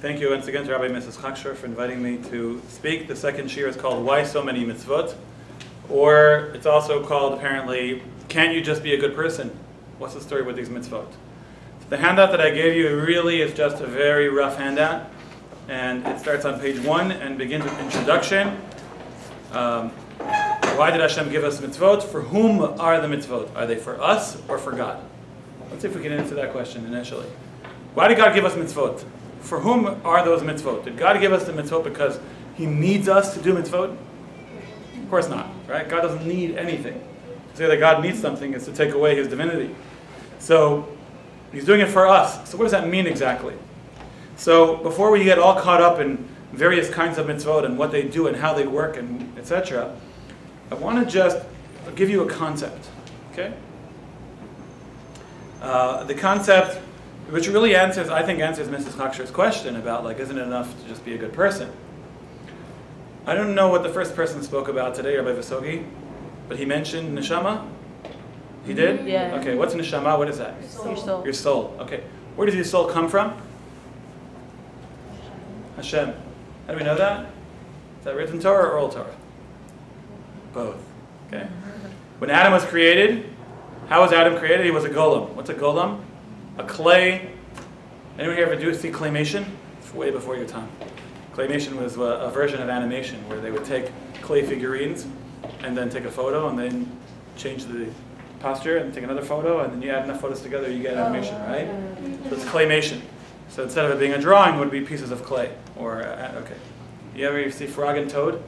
Thank you once again to Rabbi and Mrs. Chakshar for inviting me to speak. The second shir is called Why So Many Mitzvot? Or it's also called, apparently, Can You Just Be a Good Person? What's the story with these mitzvot? The handout that I gave you really is just a very rough handout. And it starts on page 1 and begins with introduction. Why did Hashem give us mitzvot? For whom are the mitzvot? Are they for us or for God? Let's see if we can answer that question initially. Why did God give us mitzvot? For whom are those mitzvot? Did God give us the mitzvot because He needs us to do mitzvot? Of course not, right? God doesn't need anything. To say that God needs something is to take away His divinity. So He's doing it for us. So what does that mean exactly? So before we get all caught up in various kinds of mitzvot and what they do and how they work and etc., I want to just give you a concept, okay? The concept, which really answers Mrs. Chakshar's question about, isn't it enough to just be a good person? I don't know what the first person spoke about today, Rabbi Vasogi, but he mentioned neshama. He did? Yeah. Okay, what's neshama? What is that? Your soul. Your soul. Okay. Where does your soul come from? Hashem. How do we know that? Is that written Torah or oral Torah? Both. Okay. When Adam was created, how was Adam created? He was a golem. What's a golem? A clay. Anyone here ever see claymation? It's way before your time. Claymation was a version of animation where they would take clay figurines and then take a photo and then change the posture and take another photo and then you add enough photos together, you get animation, right? So it's claymation. So instead of it being a drawing, it would be pieces of clay. Or okay. You ever see Frog and Toad?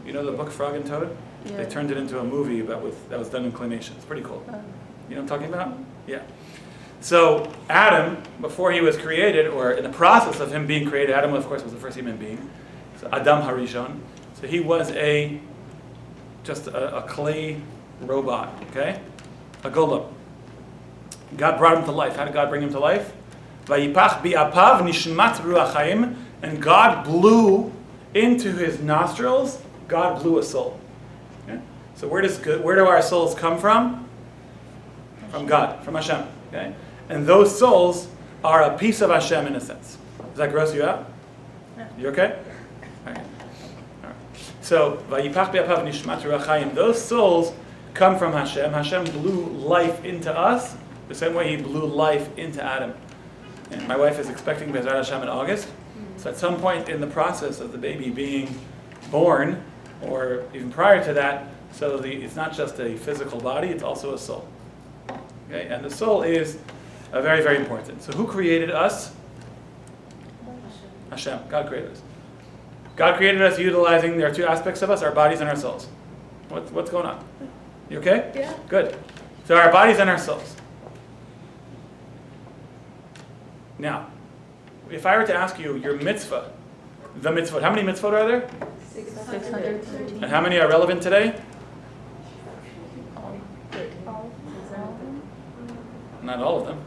You know the book Frog and Toad? Yeah. They turned it into a movie that was done in claymation. It's pretty cool. You know what I'm talking about? Yeah. So Adam, before he was created, or in the process of him being created, Adam, of course, was the first human being. So Adam Harishon. So he was just a clay robot, okay? A golem. God brought him to life. How did God bring him to life? Vayipach bi'apav nishmat ruach chaim, and God blew into his nostrils. God blew a soul. Okay? So where do our souls come from? From God, from Hashem. Okay? And those souls are a piece of Hashem in a sense. Does that gross you out? You okay? All right. So vayipach bi'apav nishmat ruach chaim. Those souls come from Hashem. Hashem blew life into us the same way He blew life into Adam. And my wife is expecting Bezrat Hashem in August. So at some point in the process of the baby being born, or even prior to that, so it's not just a physical body, it's also a soul. Okay? And the soul is very, very important. So who created us? Hashem. God created us. God created us utilizing, there are two aspects of us, our bodies and our souls. What's going on? You okay? Yeah. Good. So our bodies and our souls. Now, if I were to ask you your mitzvah, the mitzvot, how many mitzvot are there? 613. And how many are relevant today? Not all of them.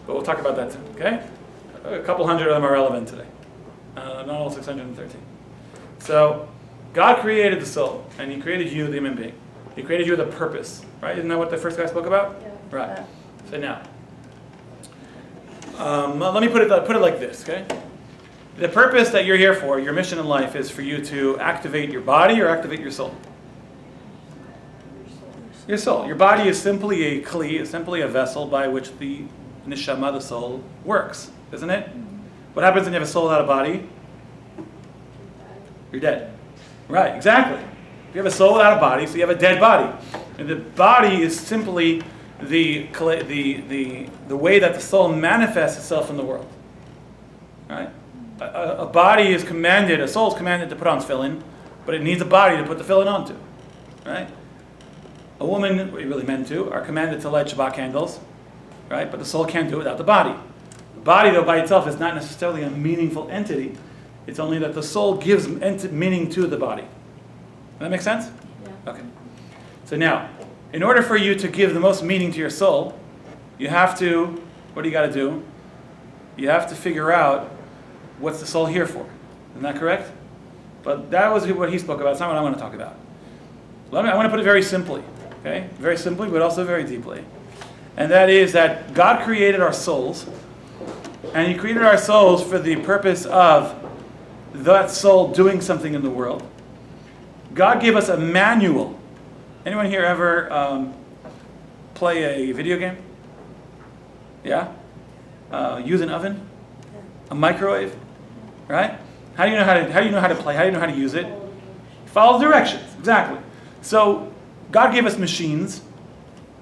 But we'll talk about that too, okay? A couple hundred of them are relevant today. Not all 613. So, God created the soul, and He created you, the human being. He created you with a purpose, right? Isn't that what the first guy spoke about? Yeah. Right. So now, let me put it like this, okay? The purpose that you're here for, your mission in life, is for you to activate your body or activate your soul? Your soul. Your body is simply a kli, is simply a vessel by which the neshama, the soul, works, isn't it? What happens when you have a soul without a body? You're dead. Right, exactly. If you have a soul without a body, so you have a dead body. And the body is simply the way that the soul manifests itself in the world. Right? A body is commanded, a soul is commanded to put on tefillin, but it needs a body to put the tefillin onto. Right? A woman, really men too, are commanded to light Shabbat candles, right? But the soul can't do it without the body. The body, though, by itself is not necessarily a meaningful entity. It's only that the soul gives meaning to the body. Does that make sense? Yeah. Okay. So now, in order for you to give the most meaning to your soul, you have to, what do you got to do? You have to figure out what's the soul here for. Isn't that correct? But that was what he spoke about. It's not what I want to talk about. I want to put it very simply. Okay? Very simply, but also very deeply. And that is that God created our souls And He created our souls for the purpose of that soul doing something in the world. God gave us a manual. Anyone here ever play a video game? Yeah? Use an oven? A microwave? Right? How do you know how to play? How do you know how to use it? Follow the directions. Exactly. So God gave us machines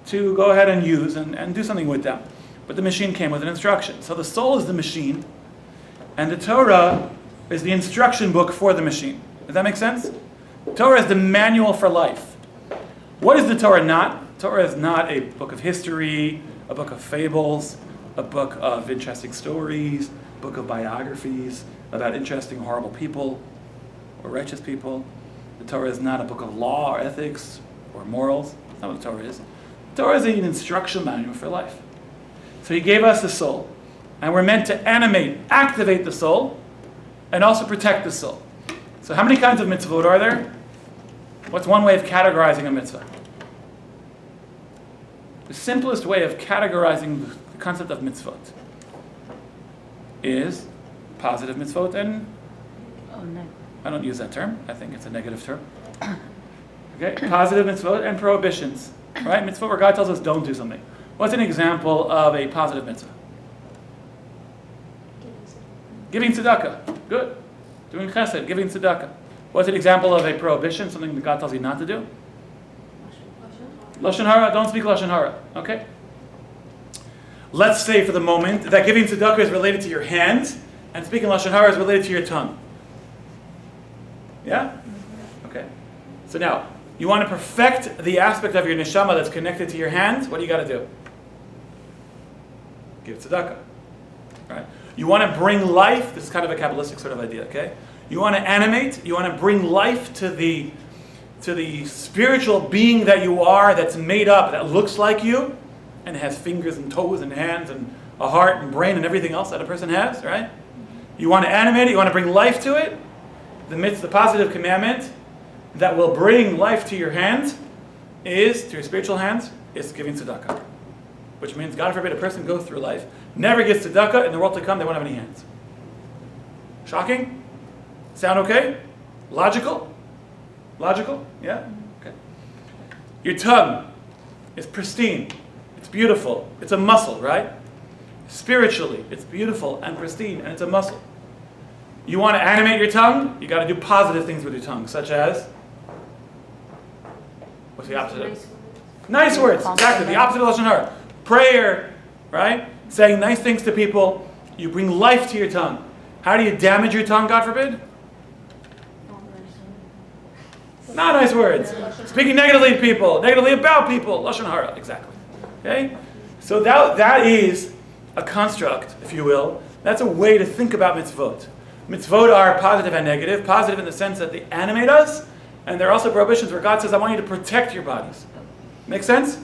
to go ahead and use and do something with them. But the machine came with an instruction. So the soul is the machine, and the Torah is the instruction book for the machine. Does that make sense? Torah is the manual for life. What is the Torah not? Torah is not a book of history, a book of fables, a book of interesting stories, a book of biographies about interesting, horrible people or righteous people. The Torah is not a book of law or ethics or morals. That's not what the Torah is. The Torah is an instruction manual for life. So He gave us the soul, and we're meant to activate the soul, and also protect the soul. So how many kinds of mitzvot are there? What's one way of categorizing a mitzvah? The simplest way of categorizing the concept of mitzvot is positive mitzvot and... Oh, no. I don't use that term. I think it's a negative term. Okay, positive mitzvot and prohibitions. Right? Mitzvot where God tells us don't do something. What's an example of a positive mitzvah? Giving tzedakah. Good. Doing chesed, giving tzedakah. What's an example of a prohibition? Something that God tells you not to do? Lashon hara. Don't speak lashon hara. Okay? Let's say for the moment that giving tzedakah is related to your hands and speaking lashon hara is related to your tongue. Yeah? Okay. So now, you want to perfect the aspect of your neshama that's connected to your hands, what do you got to do? Give tzedakah. Right? You want to bring life, this is kind of a Kabbalistic sort of idea, okay? You want to animate, you want to bring life to the spiritual being that you are, that's made up, that looks like you, and has fingers and toes and hands and a heart and brain and everything else that a person has, right? You want to animate it, you want to bring life to it. The positive commandment that will bring life to your hands to your spiritual hands, is giving tzedakah. Which means, God forbid, a person goes through life, never gets tzedakah, in the world to come, they won't have any hands. Shocking? Sound okay? Logical? Logical? Yeah? Okay. Your tongue is pristine. It's beautiful. It's a muscle, right? Spiritually, it's beautiful and pristine, and it's a muscle. You want to animate your tongue? You got to do positive things with your tongue, such as... What's the opposite of? Nice words. Exactly. The opposite of lashon hara. Prayer, right? Saying nice things to people. You bring life to your tongue. How do you damage your tongue, God forbid? Not nice words. Speaking negatively to people, negatively about people. Lashon hara. Exactly. Okay? So that is a construct, if you will. That's a way to think about mitzvot. Mitzvot are positive and negative. Positive in the sense that they animate us, and there are also prohibitions where God says, I want you to protect your bodies. Make sense?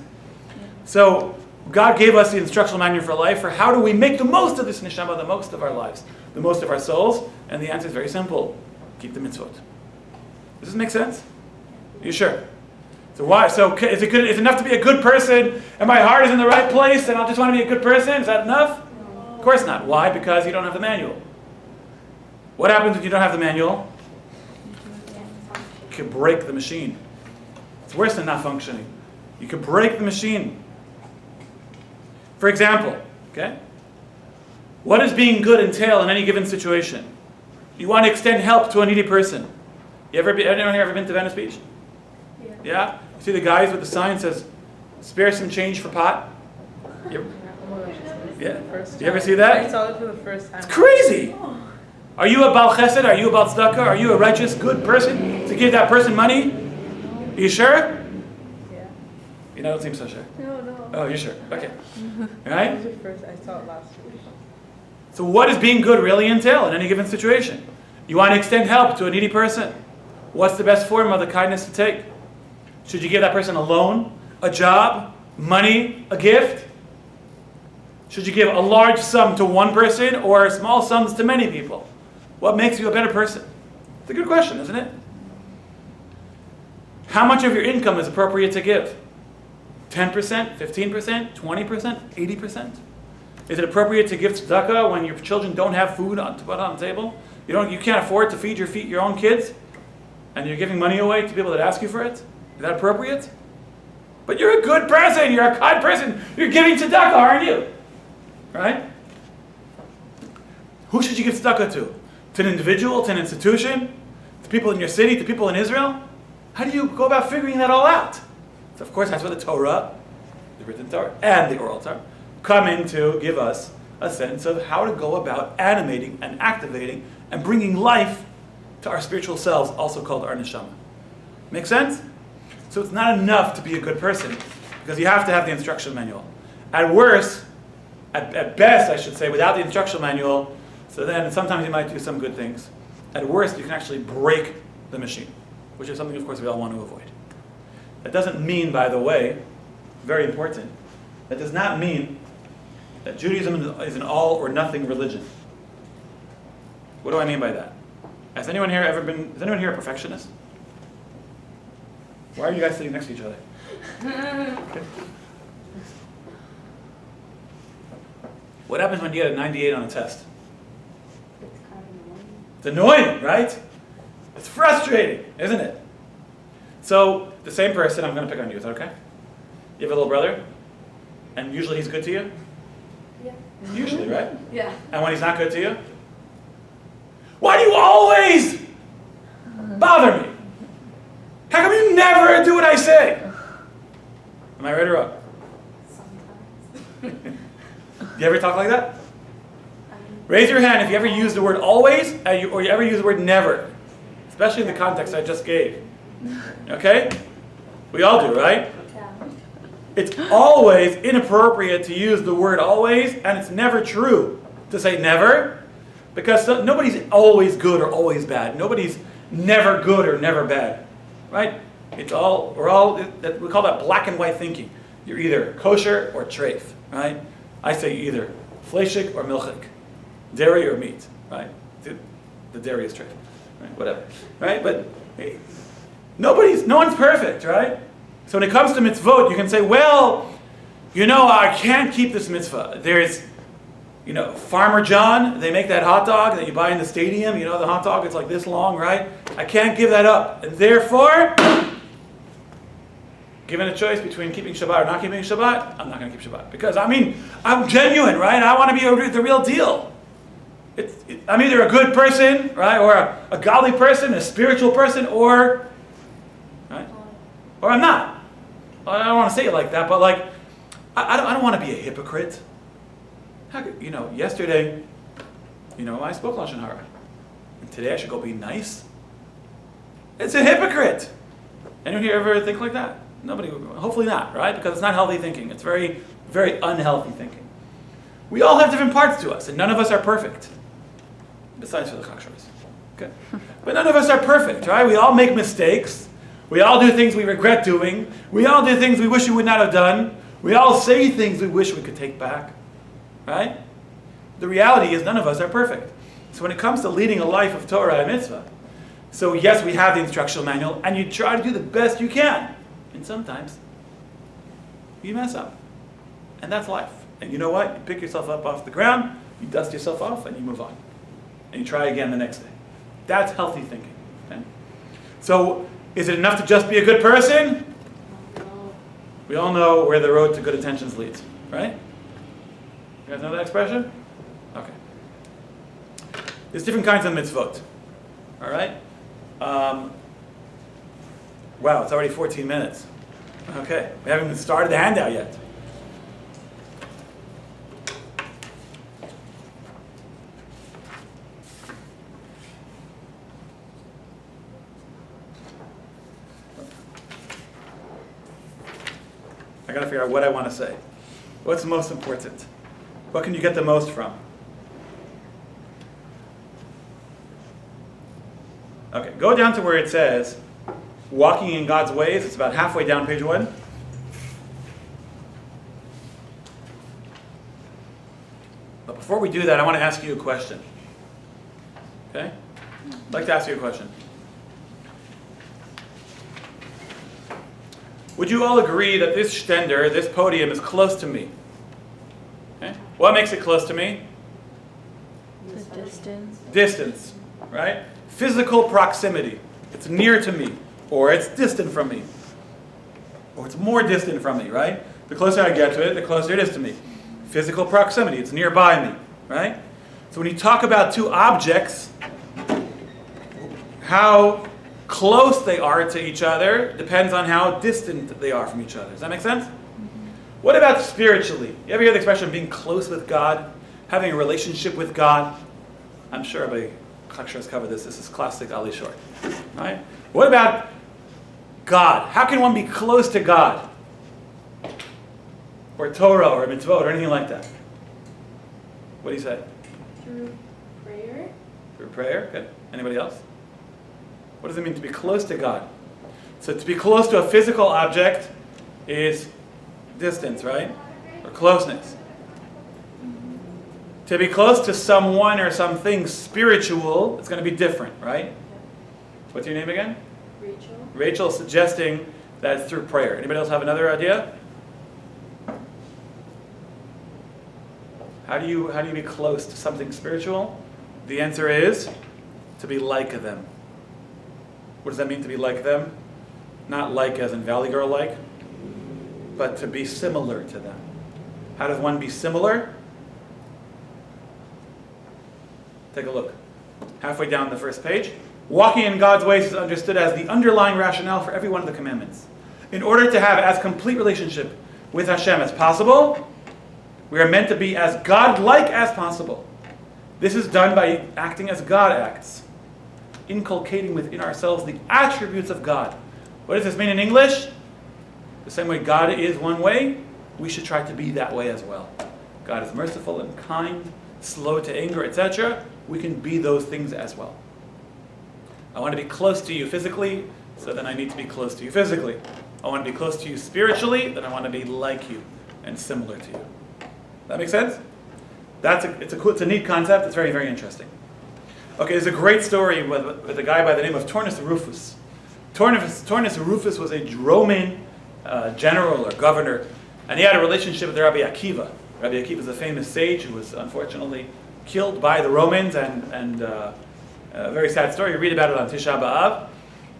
So God gave us the instructional manual for life for how do we make the most of this neshama, the most of our lives, the most of our souls, and the answer is very simple. Keep the mitzvot. Does this make sense? Are you sure? So why? So is it good? Is it enough to be a good person, and my heart is in the right place, and I just want to be a good person? Is that enough? Of course not. Why? Because you don't have the manual. What happens if you don't have the manual? You can break the machine. It's worse than not functioning. You can break the machine. For example, okay? What does being good entail in any given situation? You want to extend help to a needy person. Anyone here ever been to Venice Beach? Yeah? You see the guys with the sign that says, spare some change for pot? Yeah? You ever see that? I saw it for the first time. It's crazy! Are you a Baal Chesed? Are you a Baal Tzedakah? Are you a righteous, good person to give that person money? Are you sure? Yeah. You don't seem so sure. No. Oh, you're sure. Okay. Right? It was the first, I saw it last week. So what does being good really entail in any given situation? You want to extend help to a needy person. What's the best form of the kindness to take? Should you give that person a loan, a job, money, a gift? Should you give a large sum to one person or small sums to many people? What makes you a better person? It's a good question, isn't it? How much of your income is appropriate to give? 10%, 15%, 20%, 80%? Is it appropriate to give tzedakah when your children don't have food to put on the table? You can't afford to feed your own kids, and you're giving money away to people that ask you for it? Is that appropriate? But you're a good person. You're a kind person. You're giving tzedakah, aren't you? Right? Who should you give tzedakah to? To an individual? To an institution? To people in your city? To people in Israel? How do you go about figuring that all out? So of course that's where the Torah, the written Torah, and the oral Torah come in to give us a sense of how to go about animating and activating and bringing life to our spiritual selves, also called our neshama. Make sense? So it's not enough to be a good person, because you have to have the instruction manual. At worst, at best I should say, without the instruction manual, so then sometimes you might do some good things. At worst, you can actually break the machine, which is something, of course, we all want to avoid. That doesn't mean, by the way, very important, that does not mean that Judaism is an all or nothing religion. What do I mean by that? Is anyone here a perfectionist? Why are you guys sitting next to each other? Okay. What happens when you get a 98 on a test? It's kind of annoying. It's annoying, right? It's frustrating, isn't it? So, the same person, I'm going to pick on you, is that okay? You have a little brother, and usually he's good to you? Yeah. Usually, right? Yeah. And when he's not good to you? Why do you always bother me? How come you never do what I say? Am I right or wrong? Sometimes. You ever talk like that? I mean, Raise your hand if you ever use the word always, or you ever use the word never. Especially in the context I just gave. Okay? We all do, right? yeah. It's always inappropriate to use the word always, and it's never true to say never, because nobody's always good or always bad. Nobody's never good or never bad, right? We call that black and white thinking. You're either kosher or treif, right? I say either fleshik or milchik, dairy or meat, right? The dairy is treif, right? Whatever, right? But hey, no one's perfect, right? So when it comes to mitzvot, you can say, well, I can't keep this mitzvah. There's, Farmer John, they make that hot dog that you buy in the stadium. The hot dog, it's like this long, right? I can't give that up. And therefore, given a choice between keeping Shabbat or not keeping Shabbat, I'm not going to keep Shabbat. Because, I'm genuine, right? I want to be the real deal. I'm either a good person, right? Or a godly person, a spiritual person, or I'm not. I don't want to say it like that, but I don't want to be a hypocrite. Yesterday, I spoke Lashon Hara. And today I should go be nice? It's a hypocrite. Anyone here ever think like that? Nobody, hopefully not, right? Because it's not healthy thinking. It's very, very unhealthy thinking. We all have different parts to us, and none of us are perfect. Besides for the cocksuckers. Okay? But none of us are perfect, right? We all make mistakes. We all do things we regret doing. We all do things we wish we would not have done. We all say things we wish we could take back. Right? The reality is none of us are perfect. So when it comes to leading a life of Torah and mitzvah, so yes, we have the instructional manual, and you try to do the best you can. And sometimes, you mess up. And that's life. And you know what? You pick yourself up off the ground, you dust yourself off, and you move on. And you try again the next day. That's healthy thinking. Okay? So, is it enough to just be a good person? No. We all know where the road to good intentions leads, right? You guys know that expression? Okay. There's different kinds of mitzvot. All right? Wow, it's already 14 minutes. Okay. We haven't even started the handout yet. I gotta figure out what I want to say. What's most important? What can you get the most from? Okay, go down to where it says, walking in God's ways. It's about halfway down page 1. But before we do that, I want to ask you a question. Okay? I'd like to ask you a question. Would you all agree that this stender, this podium, is close to me? Okay? What makes it close to me? The distance. Distance, right? Physical proximity. It's near to me, or it's distant from me, or it's more distant from me, right? The closer I get to it, the closer it is to me. Physical proximity, it's nearby me, right? So when you talk about two objects, how close they are to each other depends on how distant they are from each other. Does that make sense? What about spiritually? You ever hear the expression being close with God? Having a relationship with God? I'm sure Rabbi Chaksher has covered this. This is classic Ali Shor. Right? What about God? How can one be close to God? Or Torah, or Mitzvoth, or anything like that? What do you say? Through prayer. Through prayer? Good. Anybody else? What does it mean to be close to God? So to be close to a physical object is distance, right? Or closeness. To be close to someone or something spiritual, it's going to be different, right? What's your name again? Rachel. Rachel is suggesting that it's through prayer. Anybody else have another idea? How do you be close to something spiritual? The answer is to be like them. What does that mean, to be like them? Not like as in Valley Girl like, but to be similar to them. How does one be similar? Take a look. Halfway down the first page. Walking in God's ways is understood as the underlying rationale for every one of the commandments. In order to have as complete relationship with Hashem as possible, we are meant to be as God-like as possible. This is done by acting as God acts, inculcating within ourselves the attributes of God. What does this mean in English? The same way God is one way, we should try to be that way as well. God is merciful and kind, slow to anger, etc. We can be those things as well. I want to be close to you physically, so then I need to be close to you physically. I want to be close to you spiritually, then I want to be like you and similar to you. That make sense? It's a neat concept. It's very, very interesting. Okay, there's a great story with a guy by the name of Tornus Rufus. Tornus Rufus was a Roman general or governor, and he had a relationship with Rabbi Akiva. Rabbi Akiva is a famous sage who was unfortunately killed by the Romans, and a very sad story. You read about it on Tisha B'Av.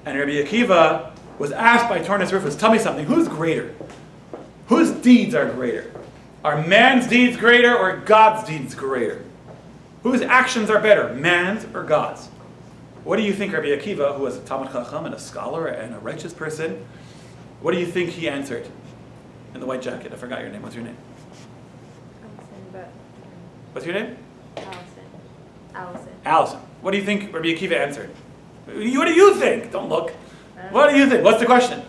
And Rabbi Akiva was asked by Tornus Rufus, tell me something, who's greater? Whose deeds are greater? Are man's deeds greater or God's deeds greater? Whose actions are better, man's or God's? What do you think Rabbi Akiva, who was a Talmid Chacham and a scholar and a righteous person, what do you think he answered? In the white jacket, I forgot your name. What's your name? What's your name? Allison. What do you think Rabbi Akiva answered? What do you think? Don't look. What do you think? What's the question?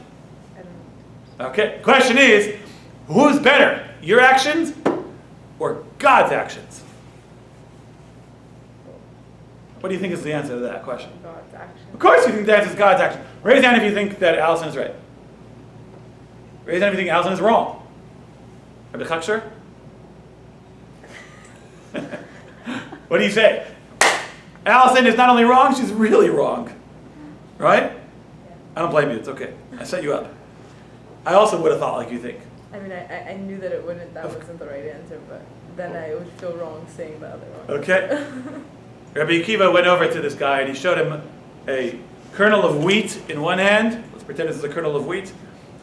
Okay, question is, who's better? Your actions or God's actions? What do you think is the answer to that question? God's action. Of course you think the answer is God's action. Raise your hand if you think that Allison is right. Raise your hand if you think Allison is wrong. Rabbi Chaksher? What do you say? Allison is not only wrong, she's really wrong. Right? I don't blame you, it's okay. I set you up. I also would have thought like you think. I mean, I knew that that wasn't the right answer, but then I would feel wrong saying the other one. Okay. Rabbi Akiva went over to this guy and he showed him a kernel of wheat in one hand. Let's pretend this is a kernel of wheat.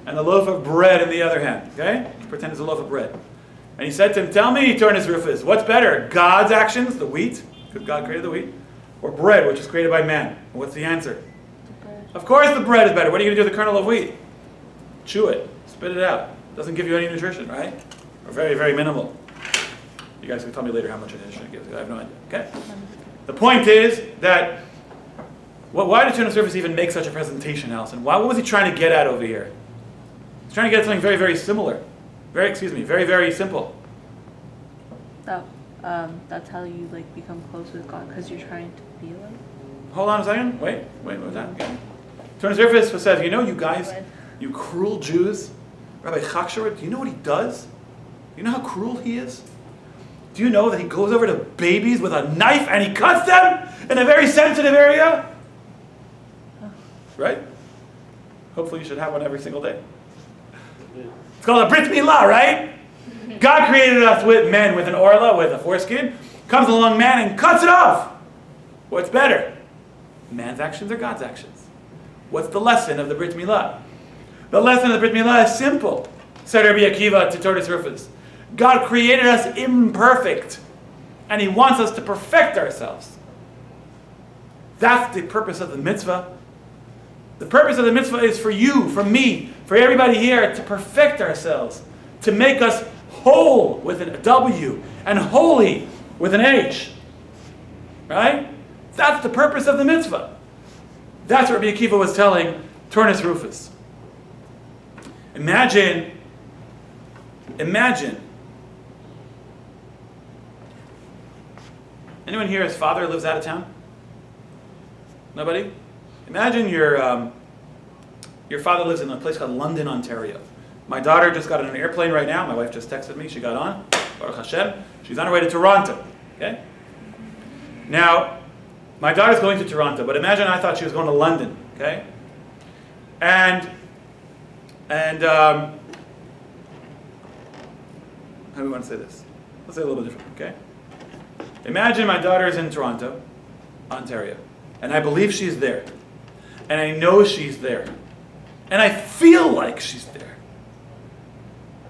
And a loaf of bread in the other hand. Okay? Let's pretend it's a loaf of bread. And he said to him, tell me, Tornus Rufus, what's better? God's actions, the wheat, because God created the wheat, or bread, which is created by man? And what's the answer? Of course the bread is better. What are you going to do with the kernel of wheat? Chew it. Spit it out. Doesn't give you any nutrition, right? Or very, very minimal. You guys can tell me later how much nutrition it gives. I have no idea. Okay? The point is that, why did Tornus Rufus even make such a presentation, Allison? What was he trying to get at over here? He's trying to get at something very, very similar. Very, very simple. That's how you become close with God, because you're trying to be like. Hold on a second. Wait, what was that again? Tornus Rufus says, you know, you guys, you cruel Jews, Rabbi Chaksher, do you know what he does? You know how cruel he is? Do you know that he goes over to babies with a knife and he cuts them in a very sensitive area? Right? Hopefully you should have one every single day. It's called a Brit Milah, right? God created us with men with an orla, with a foreskin. Comes along man and cuts it off. What's better? Man's actions or God's actions? What's the lesson of the Brit Milah? The lesson of the Brit Milah is simple. Said Rabbi Akiva to Torah Rufus. God created us imperfect. And He wants us to perfect ourselves. That's the purpose of the mitzvah. The purpose of the mitzvah is for you, for me, for everybody here to perfect ourselves. To make us whole with a W and holy with an H. Right? That's the purpose of the mitzvah. That's what Rabbi Akiva was telling Torah Rufus. Imagine. Anyone here, his father lives out of town? Nobody? Imagine your father lives in a place called London, Ontario. My daughter just got on an airplane right now. My wife just texted me. She got on. Baruch Hashem. She's on her way to Toronto. Okay? Now, my daughter's going to Toronto, but imagine I thought she was going to London. Okay? And how do we want to say this? Let's say it a little bit different, okay? Imagine my daughter is in Toronto, Ontario, and I believe she's there. And I know she's there. And I feel like she's there.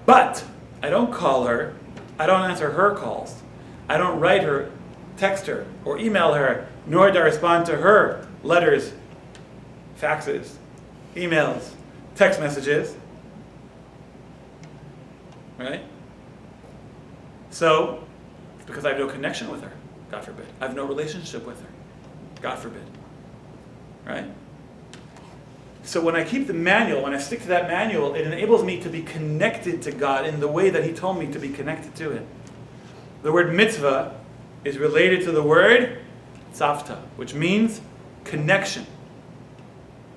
But I don't call her. I don't answer her calls. I don't write her, text her, or email her, nor do I respond to her letters, faxes, emails, text messages. Right? So, it's because I have no connection with her, God forbid. I have no relationship with her, God forbid. Right? So when I keep the manual, when I stick to that manual, it enables me to be connected to God in the way that He told me to be connected to Him. The word mitzvah is related to the word tzavta, which means connection.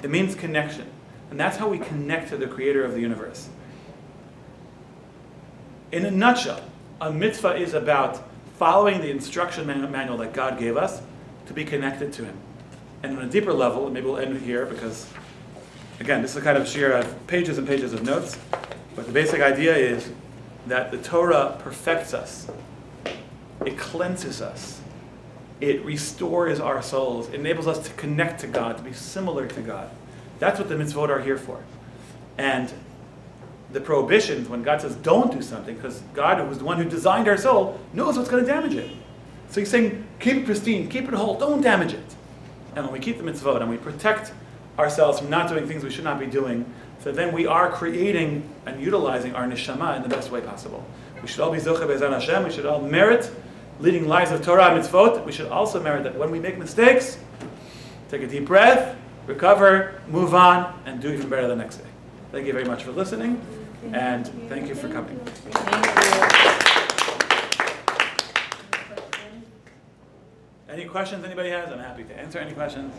It means connection. And that's how we connect to the Creator of the universe. In a nutshell, a mitzvah is about following the instruction manual that God gave us to be connected to Him. And on a deeper level, and maybe we'll end here because, again, this is a kind of shir of pages and pages of notes, but the basic idea is that the Torah perfects us. It cleanses us. It restores our souls. It enables us to connect to God, to be similar to God. That's what the mitzvot are here for. And the prohibitions, when God says don't do something, because God, who's the one who designed our soul, knows what's going to damage it. So He's saying, keep it pristine, keep it whole, don't damage it. And when we keep the mitzvot and we protect ourselves from not doing things we should not be doing, so then we are creating and utilizing our neshama in the best way possible. We should all be zocheh be'ezras Hashem. We should all merit leading lives of Torah and mitzvot. We should also merit that when we make mistakes, take a deep breath, recover, move on, and do even better the next day. Thank you very much for listening, and thank you for coming. Any questions anybody has? I'm happy to answer any questions.